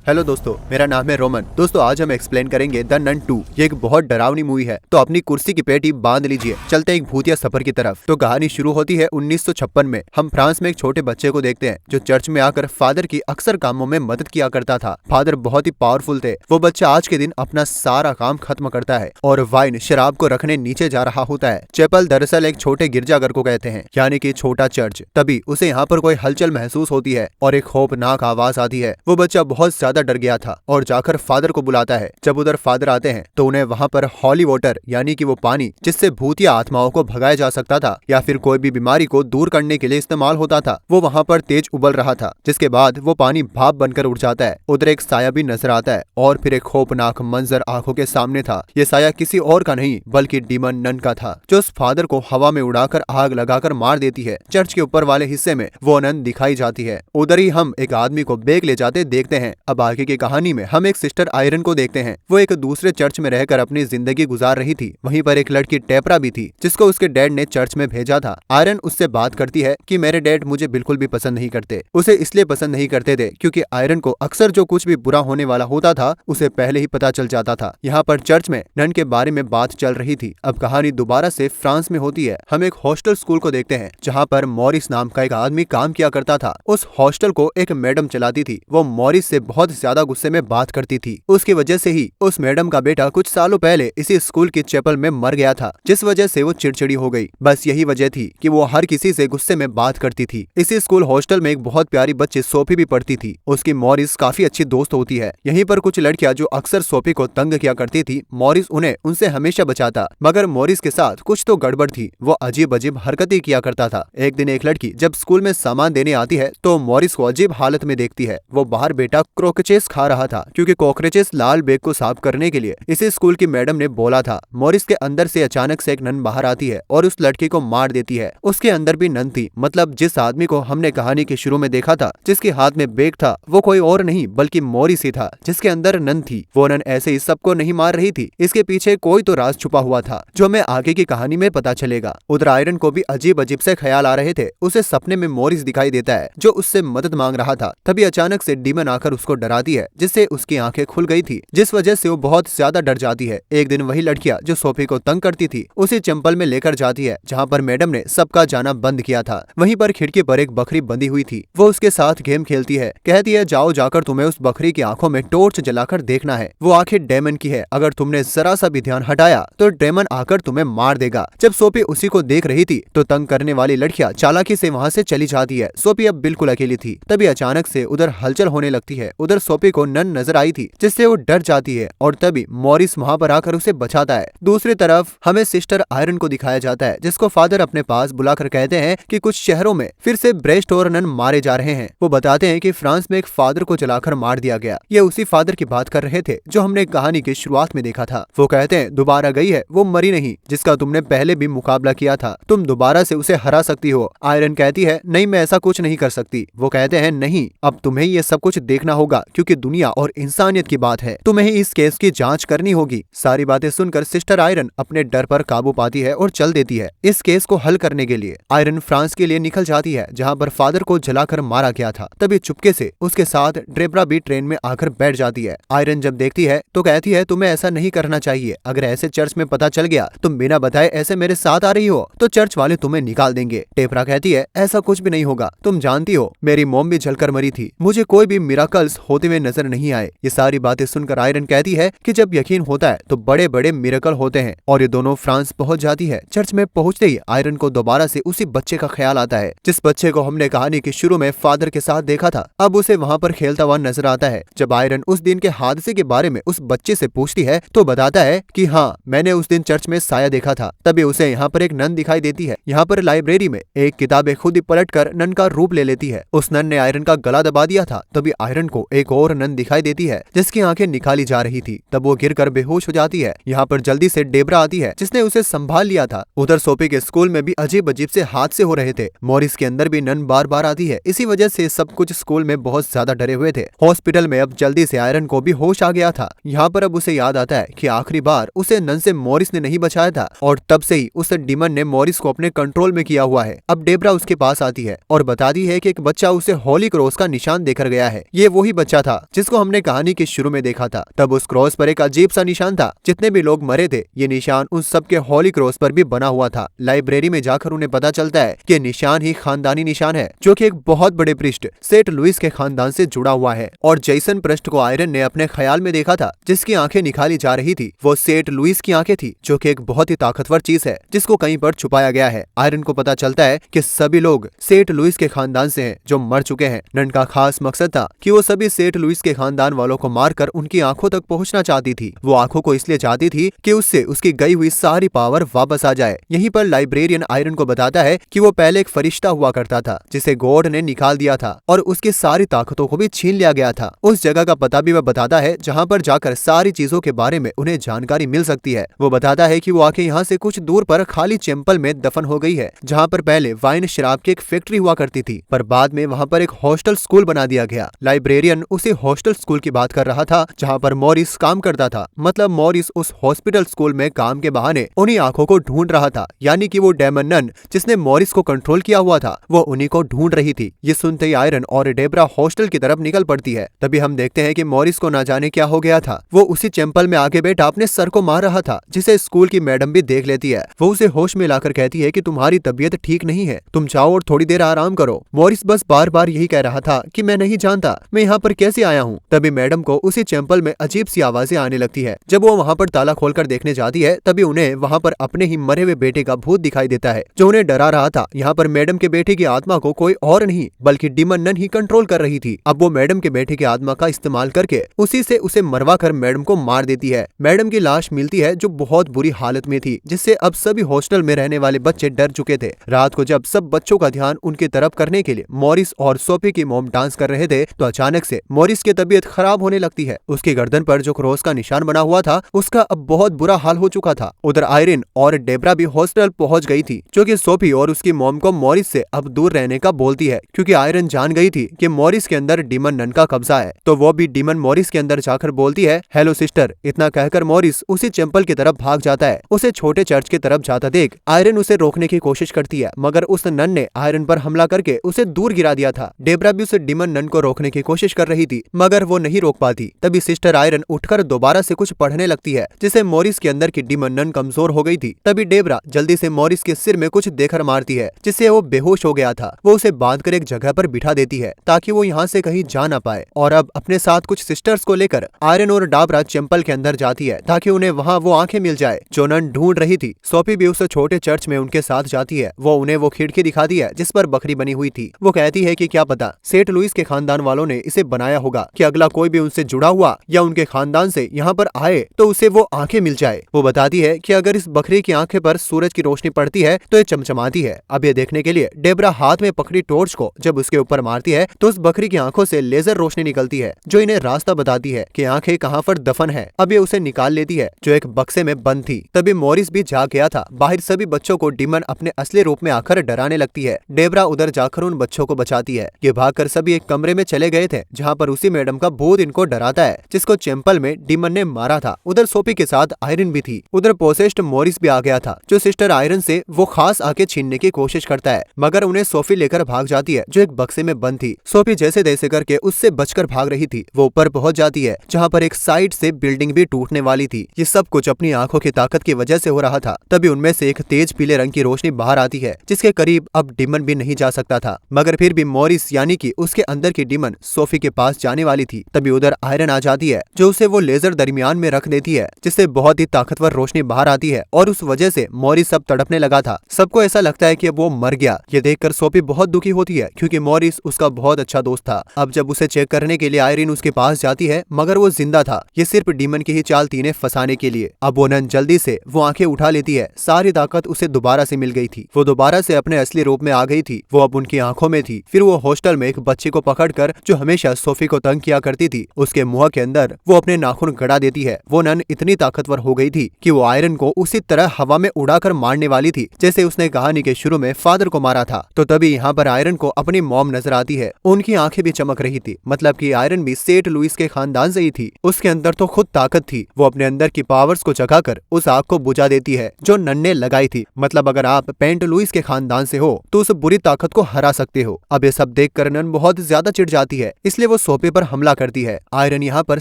Hello दोस्तों, मेरा नाम है रोमन। दोस्तों आज हम एक्सप्लेन करेंगे द नन 2। ये एक बहुत डरावनी मूवी है, तो अपनी कुर्सी की पेटी बांध लीजिए। चलते हैं एक भूतिया सफर की तरफ। तो कहानी शुरू होती है 1956 में। हम फ्रांस में एक छोटे बच्चे को देखते हैं जो चर्च में आकर फादर की अक्सर कामों में मदद किया करता था। फादर बहुत ही पावरफुल थे। वो बच्चा आज के दिन अपना सारा काम खत्म करता है और वाइन शराब को रखने नीचे जा रहा होता है। चैपल दरअसल एक छोटे गिरजाघर को कहते हैं, यानी कि छोटा चर्च। तभी उसे यहाँ पर कोई हलचल महसूस होती है और एक खौफनाक आवाज आती है। वो बच्चा बहुत ज्यादा डर गया था और जाकर फादर को बुलाता है। जब उधर फादर आते हैं तो उन्हें वहाँ पर हॉली वाटर यानी कि वो पानी जिससे भूतिया आत्माओं को भगाया जा सकता था या फिर कोई भी बीमारी को दूर करने के लिए इस्तेमाल होता था, वो वहाँ पर तेज उबल रहा था। जिसके बाद वो पानी भाप बनकर उड़ जाता है। उधर एक साया भी नजर आता है और फिर एक खौफनाक मंजर आंखों के सामने था। ये साया किसी और का नहीं बल्कि डीमन नन का था, जो उस फादर को हवा में उड़ाकर आग लगाकर मार देती है। चर्च के ऊपर वाले हिस्से में वो नन दिखाई जाती है। उधर ही हम एक आदमी को बेग ले जाते देखते हैं। अब आगे की कहानी में हम एक सिस्टर आयरन को देखते हैं। वो एक दूसरे चर्च में रहकर अपनी जिंदगी गुजार रही थी। वहीं पर एक लड़की टेपरा भी थी जिसको उसके डैड ने चर्च में भेजा था। आयरन उससे बात करती है कि मेरे डैड मुझे बिल्कुल भी पसंद नहीं करते। उसे इसलिए पसंद नहीं करते थे क्योंकि आयरन को अक्सर जो कुछ भी बुरा होने वाला होता था उसे पहले ही पता चल जाता था। यहाँ पर चर्च में नन के बारे में बात चल रही थी। अब कहानी दोबारा से फ्रांस में होती है। हम एक हॉस्टल स्कूल को देखते हैं जहाँ पर मॉरिस नाम का एक आदमी काम किया करता था। उस हॉस्टल को एक मैडम चलाती थी। वो मॉरिस से बहुत ज्यादा गुस्से में बात करती थी। उसकी वजह से ही उस मैडम का बेटा कुछ सालों पहले इसी स्कूल की चैपल में मर गया था, जिस वजह से वो चिड़चिड़ी हो गई। बस यही वजह थी कि वो हर किसी से गुस्से में बात करती थी। इसी स्कूल हॉस्टल में एक बहुत प्यारी बच्ची सोफी भी पढ़ती थी। उसकी मॉरिस काफी अच्छी दोस्त होती है। यहीं पर कुछ लड़कियां जो अक्सर सोफी को तंग किया करती थी, मॉरिस उन्हें उनसे हमेशा बचाता। मगर मॉरिस के साथ कुछ तो गड़बड़ थी। वो अजीब अजीब हरकतें किया करता था। एक दिन एक लड़की जब स्कूल में सामान देने आती है तो मॉरिस को अजीब हालत में देखती है। वो बाहर बेटा क्रोकचेस खा रहा था क्योंकि कॉकरोचेस लाल बैग को साफ करने के लिए इसी स्कूल की मैडम ने बोला था। मॉरिस के अंदर से अचानक से एक नन बाहर आती है और उस लड़की को मार देती है। उसके अंदर भी नन थी, मतलब जिस आदमी को हमने कहानी के शुरू में देखा था जिसके हाथ में बैग था वो कोई और नहीं बल्कि मॉरिस ही था जिसके अंदर नन थी। वो नन ऐसे ही सबको नहीं मार रही थी, इसके पीछे कोई तो राज छुपा हुआ था जो हमें आगे की कहानी में पता चलेगा। उधर आयरन को भी अजीब अजीब से ख्याल आ रहे थे। उसे सपने में मॉरिस दिखाई देता है जो उससे मदद मांग रहा था। तभी अचानक से डीमन आकर उसको डराती है जिससे उसकी आंखें खुल गई थी, जिस वजह से वो बहुत ज्यादा डर जाती है। एक दिन वही लड़कियां जो सोफी को तंग करती थी उसे चंपल में लेकर जाती है जहाँ पर मैडम ने सबका जाना बंद किया था। वहीं पर खिड़की पर एक बकरी बंधी हुई थी। वो उसके साथ गेम खेलती है। कहती है जाओ जाकर तुम्हें उस बकरी की आंखों में टॉर्च जलाकर देखना है। वो आंखें डेमन की है, अगर तुमने जरा सा भी ध्यान हटाया तो डेमन आकर तुम्हें मार देगा। जब सोफी उसी को देख रही थी तो तंग करने वाली लड़कियां चालाकी से वहाँ से चली जाती है। सोफी अब बिल्कुल अकेली थी। तभी अचानक से उधर हलचल होने लगती है। उधर सोफी को नन नजर आई थी जिससे वो डर जाती है और तभी मॉरिस वहाँ पर आकर उसे बचाता है। दूसरी तरफ हमें सिस्टर आयरन को दिखाया जाता है जिसको फादर अपने पास बुलाकर कहते हैं कि कुछ शहरों में फिर से ब्रेस्ट और नन मारे जा रहे हैं। वो बताते हैं कि फ्रांस में एक फादर को जलाकर मार दिया गया। ये उसी फादर की बात कर रहे थे जो हमने कहानी की शुरुआत में देखा था। वो कहते हैं दोबारा गई है, वो मरी नहीं, जिसका तुमने पहले भी मुकाबला किया था, तुम दोबारा से उसे हरा सकती हो। आयरन कहती है नहीं, मैं ऐसा कुछ नहीं कर सकती। वो कहते हैं नहीं, अब तुम्हें ये सब कुछ देखना होगा क्योंकि दुनिया और इंसानियत की बात है, तुम्हें इस केस की जांच करनी होगी। सारी बातें सुनकर सिस्टर आयरन अपने डर पर काबू पाती है और चल देती है। इस केस को हल करने के लिए आयरन फ्रांस के लिए निकल जाती है जहाँ पर फादर को जलाकर मारा गया था। तभी चुपके से उसके साथ ड्रेबरा भी ट्रेन में आकर बैठ जाती है। आयरन जब देखती है तो कहती है तुम्हें ऐसा नहीं करना चाहिए। अगर ऐसे चर्च में पता चल गया तुम बिना बताए ऐसे मेरे साथ आ रही हो तो चर्च वाले तुम्हें निकाल देंगे। टेपरा कहती है ऐसा कुछ भी नहीं होगा, तुम जानती हो मेरी मॉम भी जलकर मरी थी, मुझे कोई भी मिराकल्स होते हुए नजर नहीं आए। ये सारी बातें सुनकर आयरन कहती है कि जब यकीन होता है तो बड़े बड़े मिरेकल होते हैं। और ये दोनों फ्रांस पहुंच जाती है। चर्च में पहुंचते ही आयरन को दोबारा से उसी बच्चे का ख्याल आता है जिस बच्चे को हमने कहानी के शुरू में फादर के साथ देखा था। अब उसे वहाँ पर खेलता हुआ नजर आता है। जब आयरन उस दिन के हादसे के बारे में उस बच्चे से पूछती है तो बताता है कि हाँ, मैंने उस दिन चर्च में साया देखा था। तभी उसे यहाँ पर एक नन दिखाई देती है। यहाँ पर लाइब्रेरी में एक किताबें खुद ही पलटकर नन का रूप ले लेती है। उस नन ने आयरन का गला दबा दिया था। तभी आयरन को एक और नन दिखाई देती है जिसकी आंखें निकाली जा रही थी। तब वो गिरकर बेहोश हो जाती है। यहाँ पर जल्दी से डेबरा आती है जिसने उसे संभाल लिया था। उधर सोफी के स्कूल में भी अजीब अजीब से हादसे हो रहे थे। मॉरिस के अंदर भी नन बार बार आती है। इसी वजह से सब कुछ स्कूल में बहुत ज्यादा डरे हुए थे। हॉस्पिटल में अब जल्दी से आयरन को भी होश आ गया था। यहाँ पर अब उसे याद आता है कि आखिरी बार उसे नन से मॉरिस ने नहीं बचाया था और तब से ही उस डीमन ने मॉरिस को अपने कंट्रोल में किया हुआ है। अब डेबरा उसके पास आती है और बताती है कि एक बच्चा उसे हॉली क्रॉस का निशान देकर गया है। ये वही बच्चा बच्चा था जिसको हमने कहानी के शुरू में देखा था। तब उस क्रॉस पर एक अजीब सा निशान था। जितने भी लोग मरे थे ये निशान उन सबके हॉली क्रॉस पर भी बना हुआ था। लाइब्रेरी में जाकर उन्हें पता चलता है कि निशान ही खानदानी निशान है, जो कि एक बहुत बड़े पृष्ठ सेंट लुइस के खानदान से जुड़ा हुआ है। और जैसन पृष्ठ को आयरन ने अपने ख्याल में देखा था, जिसकी आंखें निकाली जा रही थी, वो सेंट लुइस की आंखें थी, जो कि एक बहुत ही ताकतवर चीज है जिसको कहीं पर छुपाया गया है। आयरन को पता चलता है कि सभी लोग सेंट लुइस के खानदान से हैं जो मर चुके हैं। नन का खास मकसद था कि वो सभी सेंट लुइस के खानदान वालों को मारकर उनकी आंखों तक पहुंचना चाहती थी। वो आंखों को इसलिए चाहती थी कि उससे उसकी गई हुई सारी पावर वापस आ जाए। यहीं पर लाइब्रेरियन आयरन को बताता है कि वो पहले एक फरिश्ता हुआ करता था जिसे गॉड ने निकाल दिया था और उसकी सारी ताकतों को भी छीन लिया गया था। उस जगह का पता भी वह बताता है जहाँ पर जाकर सारी चीजों के बारे में उन्हें जानकारी मिल सकती है। वो बताता है कि वो आके यहाँ से कुछ दूर पर खाली चैंपल में दफन हो गई है, जहाँ पर पहले वाइन शराब की एक फैक्ट्री हुआ करती थी, पर बाद में वहाँ पर एक हॉस्टल स्कूल बना दिया गया। लाइब्रेरियन उसी हॉस्टल स्कूल की बात कर रहा था जहाँ पर मॉरिस काम करता था। मतलब मॉरिस उस हॉस्पिटल स्कूल में काम के बहाने उन्हीं आंखों को ढूंढ रहा था, यानी कि वो डेमन नन जिसने मॉरिस को कंट्रोल किया हुआ था वो उन्हीं को ढूंढ रही थी। ये सुनते ही आयरन और डेब्रा हॉस्टल की तरफ निकल पड़ती है। तभी हम देखते हैं कि मॉरिस को ना जाने क्या हो गया था। वो उसी चैंपल में आगे बैठा अपने सर को मार रहा था, जिसे स्कूल की मैडम भी देख लेती है। वो उसे होश में लाकर कहती है कि तुम्हारी तबीयत ठीक नहीं है, तुम जाओ और थोड़ी देर आराम करो। मॉरिस बस बार बार यही कह रहा था कि मैं नहीं जानता मैं यहाँ पर कैसे आया हूँ। तभी मैडम को उसी चैंपल में अजीब सी आवाजें आने लगती है। जब वो वहाँ पर ताला खोलकर देखने जाती है तभी उन्हें वहाँ पर अपने ही मरे हुए बेटे का भूत दिखाई देता है जो उन्हें डरा रहा था। यहाँ पर मैडम के बेटे की आत्मा को कोई और नहीं बल्कि डीमन नन ही कंट्रोल कर रही थी। अब वो मैडम के बेटे की आत्मा का इस्तेमाल करके उसी से उसे मरवा कर मैडम को मार देती है। मैडम की लाश मिलती है जो बहुत बुरी हालत में थी, जिससे अब सभी हॉस्टल में रहने वाले बच्चे डर चुके थे। रात को जब सब बच्चों का ध्यान उनकी तरफ करने के लिए मॉरिस और सोफी की मॉम डांस कर रहे थे तो अचानक से मॉरिस की तबीयत खराब होने लगती है। उसकी गर्दन पर जो क्रॉस का निशान बना हुआ था उसका अब बहुत बुरा हाल हो चुका था। उधर आयरन और डेब्रा भी हॉस्टल पहुंच गई थी, जो कि सोफी और उसकी मॉम को मॉरिस से अब दूर रहने का बोलती है, क्योंकि आयरन जान गई थी कि मॉरिस के अंदर डीमन नन का कब्जा है। तो वो भी डीमन मॉरिस के अंदर जाकर बोलती है, हेलो सिस्टर। इतना कहकर मॉरिस उसी चैंपल की तरफ भाग जाता है। उसे छोटे चर्च की तरफ जाता देख आयरन उसे रोकने की कोशिश करती है, मगर उस नन ने आयरन पर हमला करके उसे दूर गिरा दिया था। डेब्रा भी उसे डीमन नन को रोकने की कोशिश कर रही थी, मगर वो नहीं रोक पाती। तभी सिस्टर आयरन उठकर दोबारा से कुछ पढ़ने लगती है, जिसे मॉरिस के अंदर की डीमन नन कमजोर हो गई थी। तभी डेब्रा जल्दी से मॉरिस के सिर में कुछ देकर मारती है, जिससे वो बेहोश हो गया था। वो उसे बांधकर एक जगह पर बिठा देती है ताकि वो यहाँ से कहीं जा ना पाए। और अब अपने साथ कुछ सिस्टर्स को लेकर आयरन और डाबरा चैंपल के अंदर जाती है ताकि उन्हें वहाँ वो आंखें मिल जाए जो नन ढूंढ रही थी। सोफी भी उस छोटे चर्च में उनके साथ जाती है। वो उन्हें वो खिड़की दिखाती है जिस पर बकरी बनी हुई थी। वो कहती है कि क्या पता सेंट लुइस के खानदान वालों ने इसे बनाया होगा कि अगला कोई भी उनसे जुड़ा हुआ या उनके खानदान से यहाँ पर आए तो उसे वो आंखें मिल जाए। वो बताती है कि अगर इस बकरी की आंखें पर सूरज की रोशनी पड़ती है तो ये चमचमाती है। अब ये देखने के लिए डेब्रा हाथ में पकड़ी टॉर्च को जब उसके ऊपर मारती है तो उस बकरी की आंखों से लेजर रोशनी निकलती है जो इन्हें रास्ता बताती है कि आंखें कहाँ पर दफन है। अब ये उसे निकाल लेती है जो एक बक्से में बंद थी। तभी मॉरिस भी जाग गया था। बाहर सभी बच्चों को डीमन अपने असली रूप में आकर डराने लगती है। डेब्रा उधर जाकर उन बच्चों को बचाती है। ये भागकर सभी एक कमरे में चले गए थे जहाँ पर उसी मैडम का भूत इनको डराता है जिसको चैंपल में डीमन ने मारा था। उधर सोफी के साथ आयरन भी थी। उधर पोसेस्ड मॉरिस भी आ गया था जो सिस्टर आयरन से वो खास आके छीनने की कोशिश करता है, मगर उन्हें सोफी लेकर भाग जाती है जो एक बक्से में बंद थी। सोफी जैसे तैसे करके उससे बचकर भाग रही थी। वो ऊपर पहुंच जाती है जहाँ पर एक साइड से बिल्डिंग भी टूटने वाली थी। ये सब कुछ अपनी आंखों की ताकत की वजह से हो रहा था। तभी उनमें से एक तेज पीले रंग की रोशनी बाहर आती है जिसके करीब अब डीमन भी नहीं जा सकता था, मगर फिर भी मॉरिस यानी कि उसके अंदर की डीमन सोफी के पास जाने वाली थी। तभी उधर आयरन आ जाती है जो उसे वो लेजर दरमियान में रख देती है जिससे बहुत ही ताकतवर रोशनी बाहर आती है और उस वजह से मॉरिस सब तड़पने लगा था। सबको ऐसा लगता है कि वो मर गया। ये देखकर सोफी बहुत दुखी होती है क्योंकि मॉरिस उसका बहुत अच्छा दोस्त था। अब जब उसे चेक करने के लिए आयरन उसके पास जाती है मगर वो जिंदा था। ये सिर्फ डीमन की ही चाल थी इन्हें फंसाने के लिए। अब वो नन जल्दी से वो आंखें उठा लेती है। सारी ताकत उसे दोबारा से मिल गई थी। वो दोबारा से अपने असली रूप में आ गई थी। वो अब उनकी आंखों में थी। फिर वो हॉस्टल में एक बच्चे को पकड़कर जो हमेशा सोफी को तंग किया करती थी उसके मुंह के अंदर वो अपने नाखून गड़ा देती है। वो नन इतनी ताकतवर हो गई थी कि वो आयरन को उसी तरह हवा में उड़ाकर मारने वाली थी जैसे उसने कहानी के शुरू में फादर को मारा था। तो तभी यहाँ पर आयरन को अपनी मॉम नजर आती है। उनकी आंखें भी चमक रही थी, मतलब कि आयरन भी सेंट लुइस के खानदान से ही थी। उसके अंदर तो खुद ताकत थी। वो अपने अंदर की पावर्स को जगाकर उस आग को बुझा देती है जो नन ने लगाई थी। मतलब अगर आप पेंट लुइस के खानदान से हो तो उस बुरी ताकत को हरा सकते हो। अब ये सब देखकर नन बहुत ज्यादा चिढ़ जाती है, इसलिए वो सोफे पर हमला करती है। आयरन यहाँ पर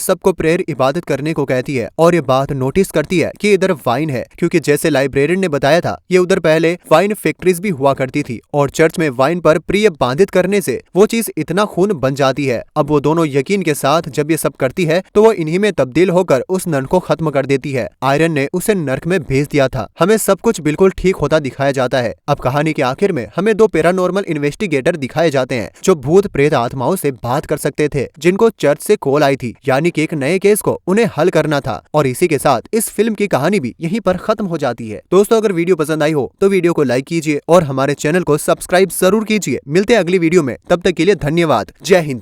सबको प्रेयर इबादत करने को कहती है और ये बात नोटिस करती है कि इधर वाइन है, क्योंकि जैसे लाइब्रेरियन ने बताया था ये उधर पहले वाइन फैक्ट्रीज भी हुआ करती थी और चर्च में वाइन पर प्रिय बाधित करने से वो चीज इतना खून बन जाती है। अब वो दोनों यकीन के साथ जब ये सब करती है तो वो इन्हीं में तब्दील होकर उस नन को खत्म कर देती है। आयरन ने उसे नर्क में भेज दिया था। हमें सब कुछ बिल्कुल ठीक होता दिखाया जाता है। अब कहानी के आखिर में हमें दो पैरानॉर्मल इन्वेस्टिगेटर दिखाए जाते हैं जो भूत प्रेत आत्माओं से बात कर सकते थे, जिनको चर्च से कॉल आई थी, यानी कि एक नए केस को उन्हें हल करना था। और इसी के साथ इस फिल्म की कहानी भी यहीं पर खत्म हो जाती है। दोस्तों, अगर वीडियो पसंद आई हो तो वीडियो को लाइक कीजिए और हमारे चैनल को सब्सक्राइब जरूर कीजिए। मिलते हैं अगली वीडियो में, तब तक के लिए धन्यवाद। जय हिंद।